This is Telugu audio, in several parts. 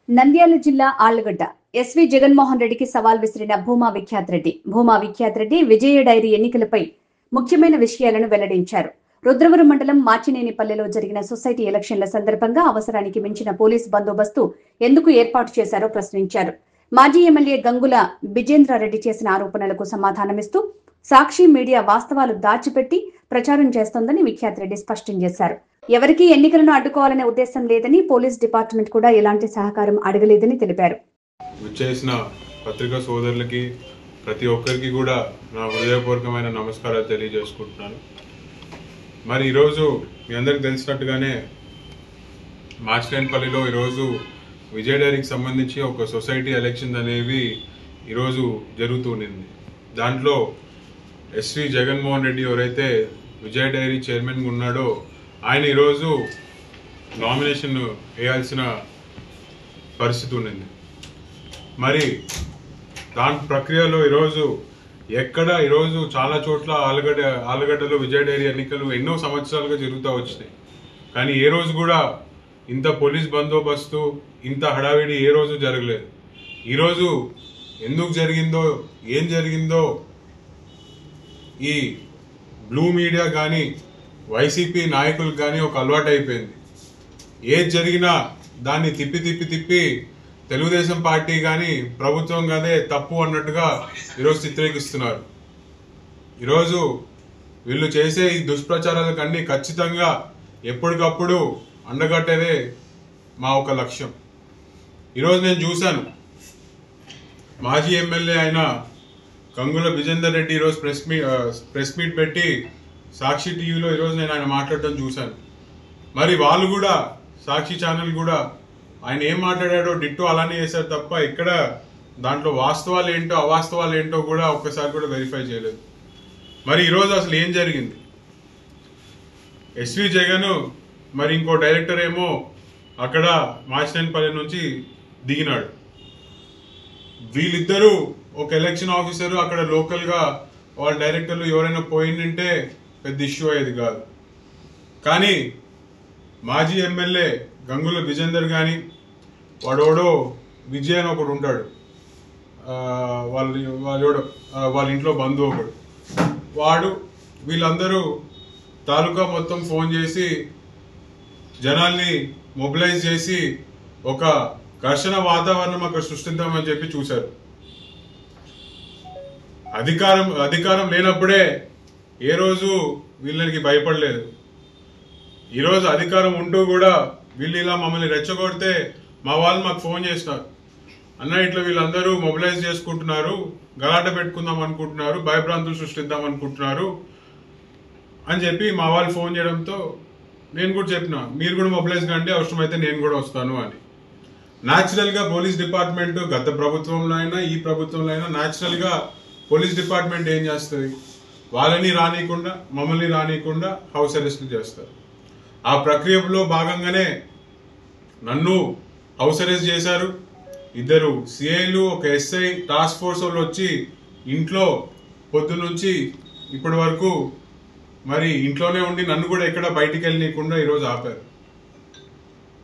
నంద్యాల జిల్లా ఆళ్లగడ్డ ఎస్వి జగన్మోహన్ రెడ్డికి సవాల్ విసిరిన భూమా విఖ్యాత్ రెడ్డి. భూమా విఖ్యాత్ రెడ్డి విజయ డైరీ ఎన్నికలపై ముఖ్యమైన విషయాలను వెల్లడించారు. రుద్రవరం మండలం మాచినేనిపల్లెలో జరిగిన సొసైటీ ఎలక్షన్ల సందర్భంగా అవసరానికి మించిన పోలీస్ బందోబస్తు ఎందుకు ఏర్పాటు చేశారో ప్రశ్నించారు. మాజీ ఎమ్మెల్యే గంగుల బిజేంద్రారెడ్డి చేసిన ఆరోపణలకు సమాధానమిస్తూ సాక్షి మీడియా వాస్తవాలు దాచిపెట్టి ప్రచారం చేస్తోందని విఖ్యాత్ రెడ్డి స్పష్టం చేశారు. ఎవరికీ ఎన్నికలను అడ్డుకోవాలనే ఉద్దేశం లేదని, పోలీస్ డిపార్ట్మెంట్ కూడా ఎలాంటి సహకారం అడగలేదని తెలిపారు. విచ్చేసిన పత్రికా సోదరులకి ప్రతి ఒక్కరికి కూడా నా హృదయపూర్వకమైన నమస్కారాలు తెలియజేసుకుంటున్నాను. మరి ఈరోజు మీ అందరికి తెలిసినట్టుగానే మాచినేనిపల్లిలో ఈరోజు విజయ డైరీకి సంబంధించి ఒక సొసైటీ ఎలక్షన్ అనేవి ఈరోజు జరుగుతుంది. దాంట్లో ఎస్వి జగన్మోహన్ రెడ్డి ఎవరైతే విజయ డైరీ చైర్మన్గా ఉన్నాడో ఆయన ఈరోజు నామినేషన్ వేయాల్సిన పరిస్థితి ఉన్నది. మరి దాని ప్రక్రియలో ఈరోజు చాలా చోట్ల ఆలగడ్డలో విజయ డైరీ ఎన్నికలు ఎన్నో సంవత్సరాలుగా జరుగుతూ వచ్చినాయి. కానీ ఏ రోజు కూడా ఇంత పోలీస్ బందోబస్తు, ఇంత హడావిడి ఏ రోజు జరగలేదు. ఈరోజు ఎందుకు జరిగిందో, ఏం జరిగిందో ఈ బ్లూ మీడియా కానీ వైసీపీ నాయకులకు కానీ ఒక అలవాటు అయిపోయింది. ఏది జరిగినా దాన్ని తిప్పి తెలుగుదేశం పార్టీ కానీ ప్రభుత్వం కానీ తప్పు అన్నట్టుగా ఈరోజు చిత్రీకరిస్తున్నారు. ఈరోజు వీళ్ళు చేసే ఈ దుష్ప్రచారాలకు అన్ని ఖచ్చితంగా ఎప్పటికప్పుడు అండగట్టేదే మా ఒక లక్ష్యం. ఈరోజు నేను చూశాను, మాజీ ఎమ్మెల్యే అయిన గంగుల బిజేందర్ రెడ్డి ఈరోజు ప్రెస్ మీట్ పెట్టి సాక్షి టీవీలో ఈరోజు నేను ఆయన మాట్లాడటం చూశాను. మరి వాళ్ళు కూడా సాక్షి ఛానల్ కూడా ఆయన ఏం మాట్లాడాడో డిట్టో అలానే చేశారు తప్ప ఇక్కడ దాంట్లో వాస్తవాలు ఏంటో అవాస్తవాలు ఏంటో కూడా ఒక్కసారి కూడా వెరిఫై చేయలేదు. మరి ఈరోజు అసలు ఏం జరిగింది? ఎస్వి జగన్ మరి ఇంకో డైరెక్టర్ ఏమో అక్కడ మాచినేనిపల్లి నుంచి దిగినాడు. వీళ్ళిద్దరూ ఒక ఎలక్షన్ ఆఫీసరు అక్కడ లోకల్గా వాళ్ళ డైరెక్టర్లు ఎవరైనా పోయిందంటే పెద్ద ఇష్యూ అయ్యేది కాదు. కానీ మాజీ ఎమ్మెల్యే గంగుల బిజేందర్ కానీ వాడోడో విజయ్ అని ఒకడు ఉంటాడు, వాళ్ళ ఇంట్లో బంధువు ఒకడు, వాడు వీళ్ళందరూ తాలూకా మొత్తం ఫోన్ చేసి జనాల్ని మొబిలైజ్ చేసి ఒక ఘర్షణ వాతావరణం అక్కడ సృష్టిద్దామని చెప్పి చూశారు. అధికారం లేనప్పుడే ఏ రోజు వీళ్ళకి భయపడలేదు. ఈరోజు అధికారం ఉంటూ కూడా వీళ్ళు ఇలా మమ్మల్ని రెచ్చగొడితే మా వాళ్ళు మాకు ఫోన్ చేస్తున్నారు, అన్న ఇట్లా వీళ్ళందరూ మొబిలైజ్ చేసుకుంటున్నారు, గలాట పెట్టుకుందాం అనుకుంటున్నారు, భయభ్రాంతులు సృష్టిద్దాం అనుకుంటున్నారు అని చెప్పి మా వాళ్ళు ఫోన్ చేయడంతో నేను కూడా చెప్పిన, మీరు కూడా మొబిలైజ్ కంటే అవసరమైతే నేను కూడా వస్తాను అని. న్యాచురల్గా పోలీస్ డిపార్ట్మెంట్ గత ప్రభుత్వంలో అయినా ఈ ప్రభుత్వంలో అయినా న్యాచురల్గా పోలీస్ డిపార్ట్మెంట్ ఏం చేస్తుంది, వాళ్ళని రానియకుండా మమ్మల్ని రానియకుండా హౌస్ అరెస్ట్లు చేస్తారు. ఆ ప్రక్రియలో భాగంగానే నన్ను హౌస్ అరెస్ట్ చేశారు. 2 సిఐలు, ఒక ఎస్ఐ, టాస్క్ ఫోర్స్ వాళ్ళు వచ్చి ఇంట్లో పొద్దునుంచి ఇప్పటి వరకు మరి ఇంట్లోనే ఉండి నన్ను కూడా ఎక్కడ బయటికి వెళ్ళనీయకుండా ఈరోజు ఆపారు.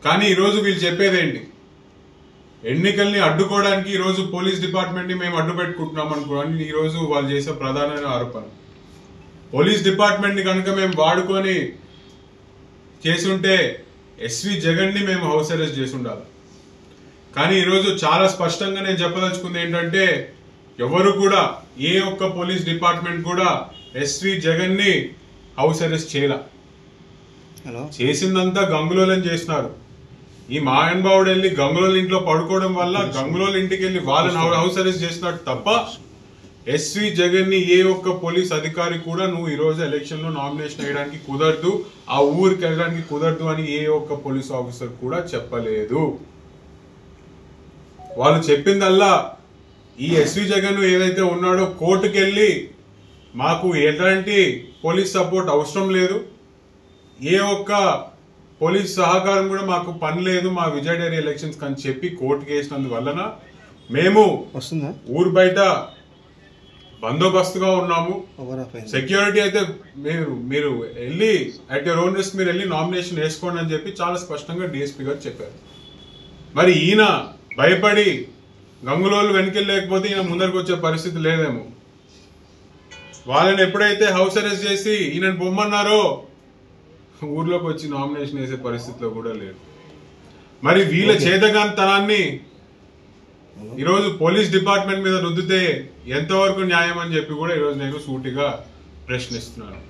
కానీ ఈరోజు వీళ్ళు చెప్పేదేంటి? ఎన్నికల్ని అడ్డుకోవడానికి ఈరోజు పోలీస్ డిపార్ట్మెంట్ని మేము అడ్డు పెట్టుకుంటున్నాం అనుకోని ఈరోజు వాళ్ళు చేసే ప్రధానమైన ఆరోపణ. పోలీస్ డిపార్ట్మెంట్ని కనుక మేము వాడుకొని చేసుంటే ఎస్వి జగన్ని మేము హౌస్ అరెస్ట్ చేసి ఉండాలి. కానీ ఈరోజు చాలా స్పష్టంగా నేను చెప్పదలుచుకుంది ఏంటంటే, ఎవరు కూడా ఏ ఒక్క పోలీస్ డిపార్ట్మెంట్ కూడా ఎస్వి జగన్ని హౌస్ అరెస్ట్ చేయాల. చేసిందంతా గంగులోలని చేసినారు. ఈ మాయన్బావుడు వెళ్ళి గంగులోల ఇంట్లో పడుకోవడం వల్ల గంగులోల ఇంటికి వెళ్ళి వాళ్ళని హౌస్ అరెస్ట్ చేసినట్టు తప్ప ఎస్వి జగన్ ని ఏ ఒక్క పోలీస్ అధికారి కూడా నువ్వు ఈ రోజు ఎలక్షన్ లో నామినేషన్ వేయడానికి కుదరదు, ఆ ఊరికి వెళ్ళడానికి కుదరదు అని ఏ ఒక్క పోలీస్ ఆఫీసర్ కూడా చెప్పలేదు. వాళ్ళు చెప్పిందల్లా ఈ ఎస్వి జగన్ ఏదైతే ఉన్నాడో కోర్టుకు వెళ్ళి మాకు ఎలాంటి పోలీస్ సపోర్ట్ అవసరం లేదు, ఏ ఒక్క పోలీస్ సహకారం కూడా మాకు పని లేదు మా విజయ డైరీ ఎలక్షన్స్ అని చెప్పి కోర్టుకు వేసినందువలన మేము ఊరు బయట బందోబస్తుగా ఉన్నాము. సెక్యూరిటీ అయితే మీరు వెళ్ళి అట్ యువర్ ఓన్ రిస్క్ మీరు వెళ్ళి నామినేషన్ వేసుకోండి అని చెప్పి చాలా స్పష్టంగా డిఎస్పీ గారు చెప్పారు. మరి ఈయన భయపడి గంగులోళ్ళు వెనకెళ్ళలేకపోతే ఈయన ముందరికి వచ్చే పరిస్థితి లేదేమో. వాళ్ళని ఎప్పుడైతే హౌస్ అరెస్ట్ చేసి ఈయనను పొమ్మన్నారో ఊర్లోకి వచ్చి నామినేషన్ వేసే పరిస్థితిలో కూడా లేదు. మరి వీళ్ళ చేతగానితనాన్ని ఈరోజు పోలీస్ డిపార్ట్మెంట్ మీద రుద్దితే ఎంతవరకు న్యాయం అని చెప్పి కూడా ఈరోజు నేను సూటిగా ప్రశ్నిస్తున్నాను.